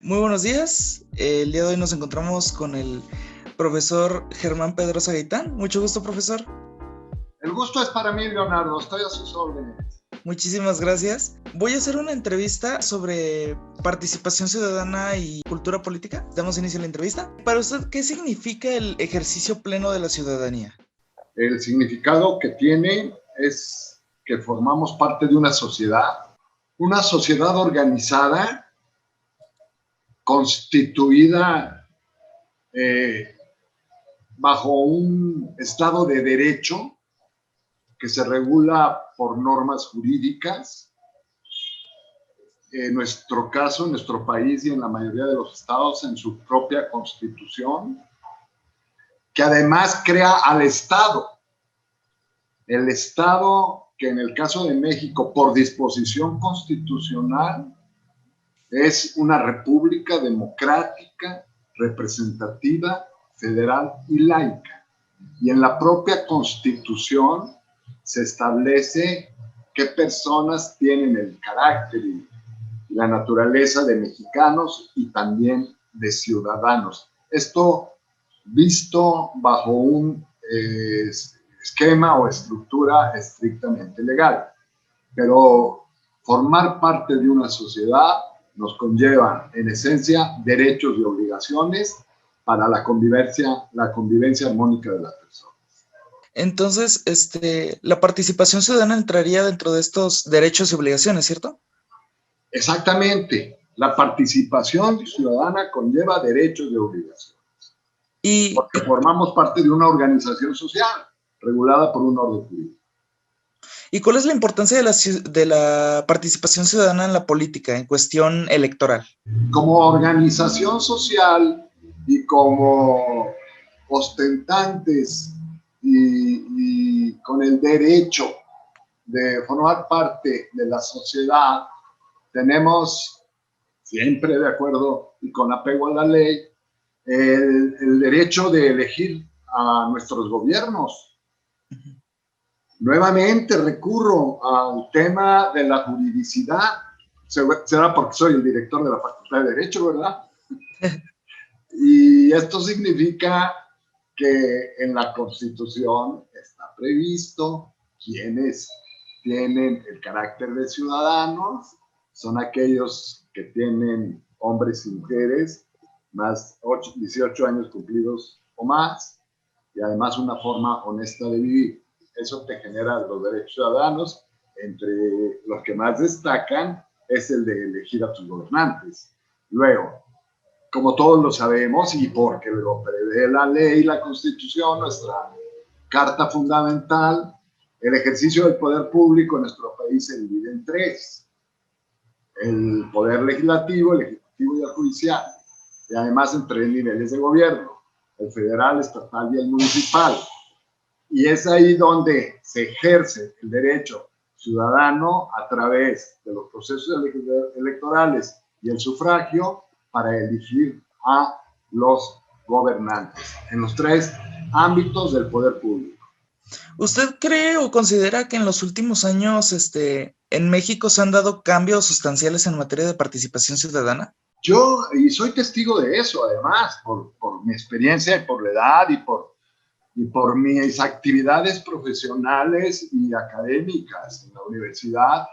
Muy buenos días. El día de hoy nos encontramos con el profesor Germán Pedrosa Gaitán. Mucho gusto, profesor. El gusto es para mí, Leonardo. Estoy a sus órdenes. Muchísimas gracias. Voy a hacer una entrevista sobre participación ciudadana y cultura política. Damos inicio a la entrevista. Para usted, ¿qué significa el ejercicio pleno de la ciudadanía? El significado que tiene es que formamos parte de una sociedad organizada, constituida bajo un Estado de Derecho que se regula por normas jurídicas. En nuestro caso, en nuestro país y en la mayoría de los estados, en su propia constitución, que además crea al Estado. El Estado, que en el caso de México, por disposición constitucional, es una república democrática, representativa, federal y laica. Y en la propia Constitución se establece qué personas tienen el carácter y la naturaleza de mexicanos y también de ciudadanos. Esto visto bajo un esquema o estructura estrictamente legal. Pero formar parte de una sociedad nos conlleva, en esencia, derechos y obligaciones para la convivencia armónica de las personas. Entonces, la participación ciudadana entraría dentro de estos derechos y obligaciones, ¿cierto? Exactamente. La participación ciudadana conlleva derechos y obligaciones. Porque formamos parte de una organización social regulada por un orden jurídico. ¿Y cuál es la importancia de la participación ciudadana en la política, en cuestión electoral? Como organización social y como ostentantes y con el derecho de formar parte de la sociedad, tenemos, siempre de acuerdo y con apego a la ley, el derecho de elegir a nuestros gobiernos. Nuevamente recurro al tema de la juridicidad. Será porque soy el director de la Facultad de Derecho, ¿verdad? Y esto significa que en la Constitución está previsto quienes tienen el carácter de ciudadanos, son aquellos que tienen hombres y mujeres más 18 años cumplidos o más, y además una forma honesta de vivir. Eso te genera los derechos ciudadanos, entre los que más destacan es el de elegir a tus gobernantes. Luego, como todos lo sabemos y porque lo prevé la ley, la Constitución, nuestra Carta Fundamental, el ejercicio del poder público en nuestro país se divide en tres: el poder legislativo, el ejecutivo y el judicial, y además en tres niveles de gobierno: el federal, estatal y el municipal. Y es ahí donde se ejerce el derecho ciudadano a través de los procesos electorales y el sufragio para elegir a los gobernantes en los tres ámbitos del poder público. ¿Usted cree o considera que en los últimos años en México se han dado cambios sustanciales en materia de participación ciudadana? Yo, y soy testigo de eso, además, por mi experiencia y por la edad y por mis actividades profesionales y académicas en la universidad,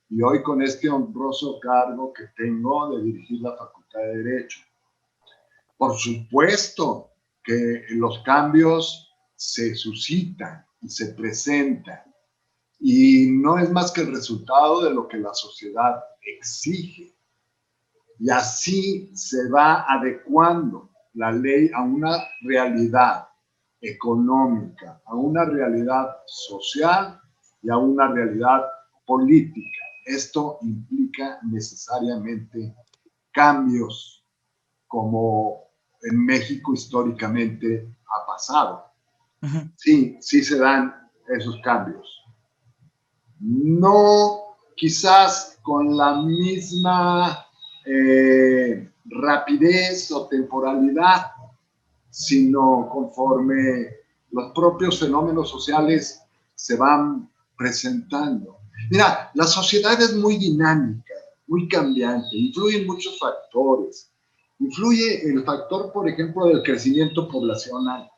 y hoy con este honroso cargo que tengo de dirigir la Facultad de Derecho. Por supuesto que los cambios se suscitan y se presentan, y no es más que el resultado de lo que la sociedad exige. Y así se va adecuando la ley a una realidad económica, a una realidad social y a una realidad política. Esto implica necesariamente cambios, como en México históricamente ha pasado. Sí, sí se dan esos cambios. No quizás con la misma rapidez o temporalidad, sino conforme los propios fenómenos sociales se van presentando. Mira, la sociedad es muy dinámica, muy cambiante, influyen muchos factores. Influye el factor, por ejemplo, del crecimiento poblacional.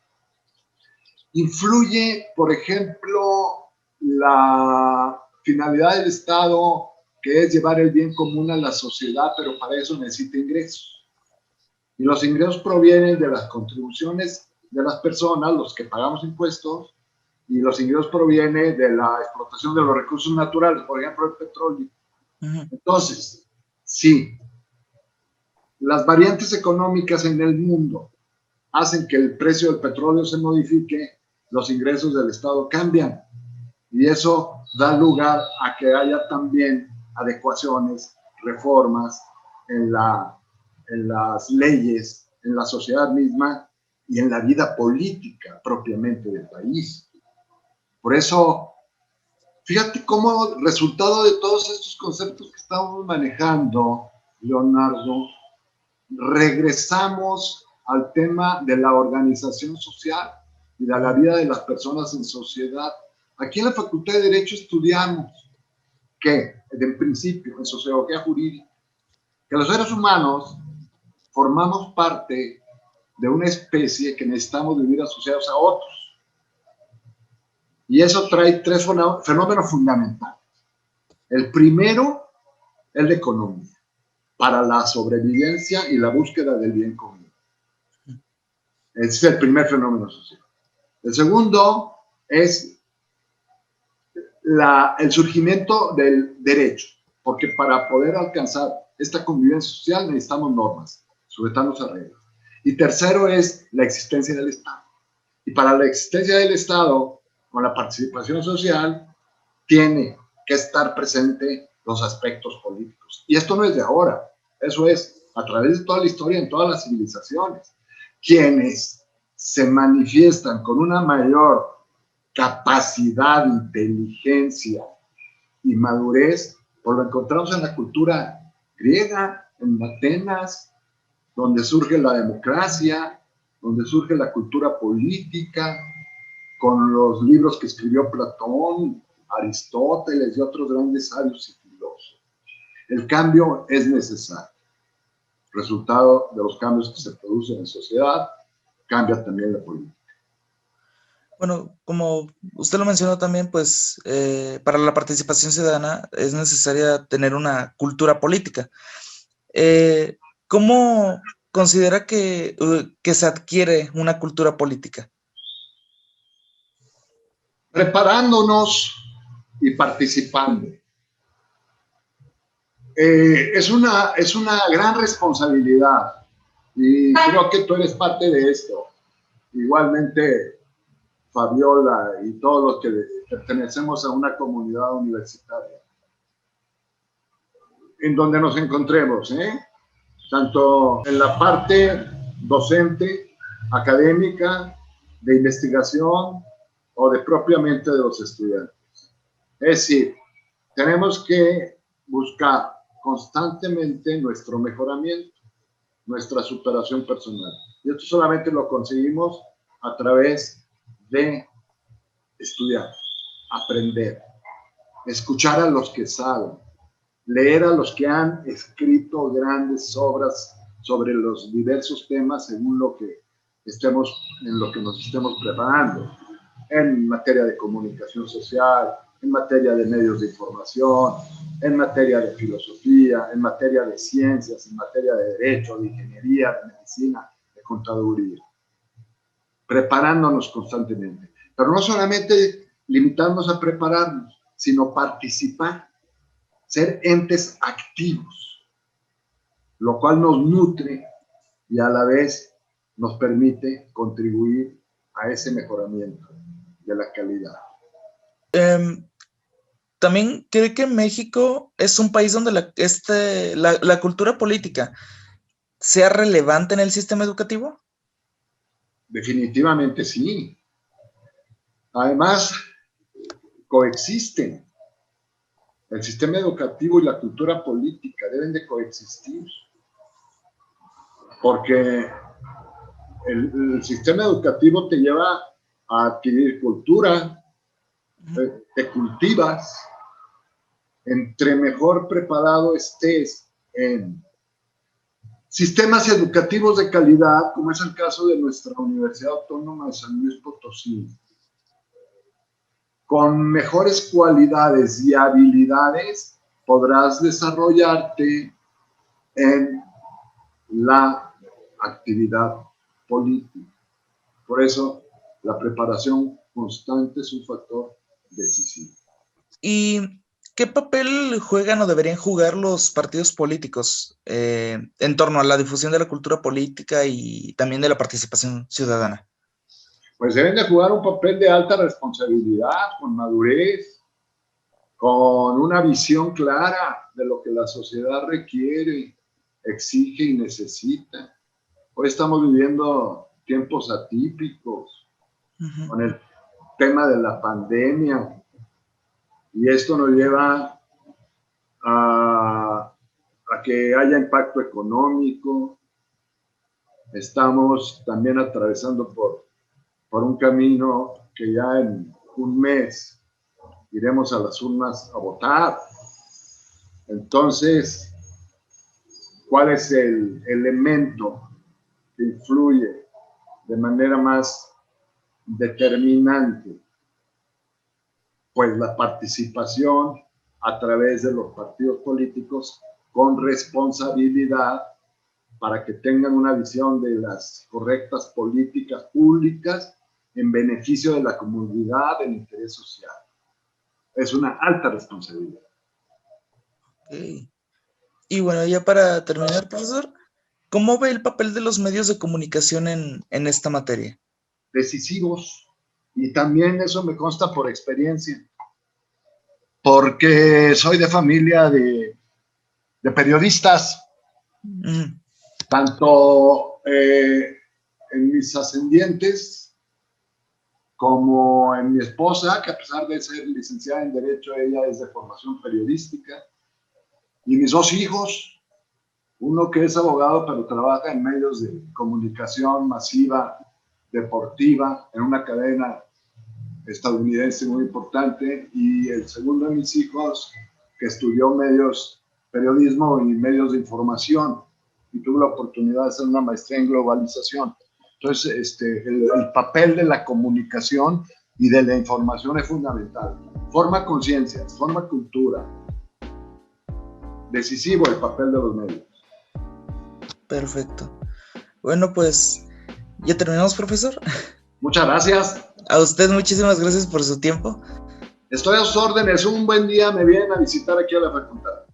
Influye, por ejemplo, la finalidad del Estado, que es llevar el bien común a la sociedad, pero para eso necesita ingresos. Y los ingresos provienen de las contribuciones de las personas, los que pagamos impuestos, y los ingresos provienen de la explotación de los recursos naturales, por ejemplo, el petróleo. Entonces, sí, las variantes económicas en el mundo hacen que el precio del petróleo se modifique, los ingresos del Estado cambian. Y eso da lugar a que haya también adecuaciones, reformas en las leyes, en la sociedad misma y en la vida política propiamente del país. Por eso, fíjate cómo resultado de todos estos conceptos que estamos manejando, Leonardo, regresamos al tema de la organización social y de la vida de las personas en sociedad. Aquí en la Facultad de Derecho estudiamos que, en principio, en sociología jurídica, que los seres humanos formamos parte de una especie que necesitamos vivir asociados a otros. Y eso trae tres fenómenos fundamentales. El primero es la economía, para la sobrevivencia y la búsqueda del bien común. Ese es el primer fenómeno social. El segundo es el surgimiento del derecho, porque para poder alcanzar esta convivencia social necesitamos normas, sujetarnos a reglas. Y tercero es la existencia del Estado. Y para la existencia del Estado, con la participación social, tiene que estar presente los aspectos políticos. Y esto no es de ahora, eso es a través de toda la historia, en todas las civilizaciones. Quienes se manifiestan con una mayor capacidad, inteligencia y madurez, pues lo encontramos en la cultura griega, en Atenas, donde surge la democracia, donde surge la cultura política, con los libros que escribió Platón, Aristóteles y otros grandes sabios y filósofos. El cambio es necesario. Resultado de los cambios que se producen en sociedad, cambia también la política. Bueno, como usted lo mencionó también, pues para la participación ciudadana es necesaria tener una cultura política. ¿Cómo considera que se adquiere una cultura política? Preparándonos y participando. Es una gran responsabilidad y creo que tú eres parte de esto. Igualmente, Fabiola y todos los que pertenecemos a una comunidad universitaria, en donde nos encontremos, tanto en la parte docente, académica, de investigación o de propiamente de los estudiantes. Es decir, tenemos que buscar constantemente nuestro mejoramiento, nuestra superación personal. Y esto solamente lo conseguimos a través de estudiar, aprender, escuchar a los que saben, leer a los que han escrito grandes obras sobre los diversos temas según lo que en lo que nos estemos preparando, en materia de comunicación social, en materia de medios de información, en materia de filosofía, en materia de ciencias, en materia de derecho, de ingeniería, de medicina, de contaduría, preparándonos constantemente. Pero no solamente limitarnos a prepararnos, sino participar, ser entes activos, lo cual nos nutre y a la vez nos permite contribuir a ese mejoramiento de la calidad. ¿También cree que México es un país donde la cultura política sea relevante en el sistema educativo? Definitivamente sí. Además, coexisten. El sistema educativo y la cultura política deben de coexistir, porque el sistema educativo te lleva a adquirir cultura, te cultivas. Entre mejor preparado estés en sistemas educativos de calidad, como es el caso de nuestra Universidad Autónoma de San Luis Potosí, con mejores cualidades y habilidades, podrás desarrollarte en la actividad política. Por eso, la preparación constante es un factor decisivo. ¿Y qué papel juegan o deberían jugar los partidos políticos en torno a la difusión de la cultura política y también de la participación ciudadana? Pues deben de jugar un papel de alta responsabilidad, con madurez, con una visión clara de lo que la sociedad requiere, exige y necesita. Hoy estamos viviendo tiempos atípicos con el tema de la pandemia, y esto nos lleva a que haya impacto económico. Estamos también atravesando por un camino que ya en un mes iremos a las urnas a votar. Entonces, ¿cuál es el elemento que influye de manera más determinante? Pues la participación a través de los partidos políticos con responsabilidad, para que tengan una visión de las correctas políticas públicas en beneficio de la comunidad, del interés social. Es una alta responsabilidad. Okay. Y bueno, ya para terminar, profesor, ¿cómo ve el papel de los medios de comunicación en esta materia? Decisivos, y también eso me consta por experiencia, porque soy de familia de periodistas, tanto en mis ascendientes como en mi esposa, que a pesar de ser licenciada en Derecho, ella es de formación periodística, y mis dos hijos, uno que es abogado pero trabaja en medios de comunicación masiva, deportiva, en una cadena estadounidense muy importante, y el segundo de mis hijos que estudió periodismo y medios de información, y tuve la oportunidad de hacer una maestría en globalización. Entonces, el papel de la comunicación y de la información es fundamental. Forma conciencia, forma cultura. Decisivo el papel de los medios. Perfecto. Bueno, pues, ¿ya terminamos, profesor? Muchas gracias. A usted muchísimas gracias por su tiempo. Estoy a sus órdenes. Un buen día me vienen a visitar aquí a la facultad.